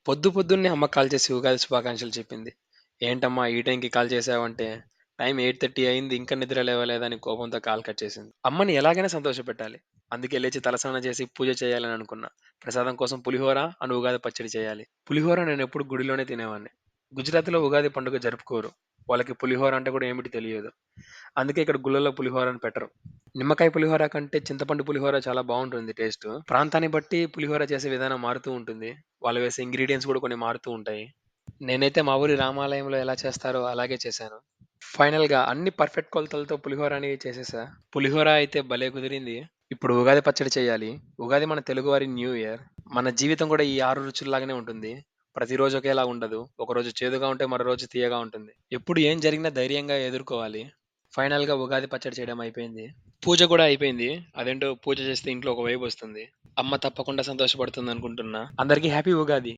పొద్దున్నే అమ్మ కాల్ చేసి ఉగాది శుభాకాంక్షలు చెప్పింది. "ఏంటమ్మా ఈ టైంకి కాల్ చేశావంటే, టైం 8:30 అయింది ఇంకా నిద్ర లేవలేదా" అని కోపంతో కాల్ కట్ చేసింది. అమ్మని ఎలాగైనా సంతోషపెట్టాలి. అందుకే లేచి తలస్నానం చేసి పూజ చేయాలని అనుకున్నా. ప్రసాదం కోసం పులిహోర, ఉగాది పచ్చడి చేయాలి. పులిహోర నేనెప్పుడు గుడిలోనే తినేవాడిని. గుజరాత్‌లో ఉగాది పండుగ జరుపుకోరు. వాళ్ళకి పులిహోర అంటే కూడా ఏమిటి తెలియదు. అందుకే ఇక్కడ గుళ్ళలో పులిహోరని పెట్టరు. నిమ్మకాయ పులిహోర కంటే చింతపండు పులిహోర చాలా బావుంటుంది టేస్టు. ప్రాంతాన్ని బట్టి పులిహోర చేసే విధానం మారుతూ ఉంటుంది. వాళ్ళు వేసే ఇంగ్రీడియెంట్స్ కూడా కొన్ని మారుతూ ఉంటాయి. నేనైతే మా ఊరి రామాలయంలో ఎలా చేస్తారో అలాగే చేశాను. ఫైనల్‌గా అన్ని పర్ఫెక్ట్ కొలతలతో పులిహోర అనేది చేసేసా. పులిహోర అయితే భలే కుదిరింది. ఇప్పుడు ఉగాది పచ్చడి చేయాలి. ఉగాది మన తెలుగువారి న్యూ ఇయర్. మన జీవితం కూడా ఈ 6 రుచుల్లాగానే ఉంటుంది. ప్రతిరోజు ఒకేలా ఉండదు. ఒకరోజు చేదుగా ఉంటే మరో రోజు తియ్యగా ఉంటుంది. ఎప్పుడు ఏం జరిగినా ధైర్యంగా ఎదుర్కోవాలి. ఫైనల్‌గా ఉగాది పచ్చడి చేయడం అయిపోయింది. పూజ కూడా అయిపోయింది. అదేంటో పూజ చేస్తే ఇంట్లో ఒక వైబొస్తుంది. అమ్మ తప్పకుండా సంతోషపడుతుందనుకుంటున్నా. అందరికీ హ్యాపీ ఉగాది.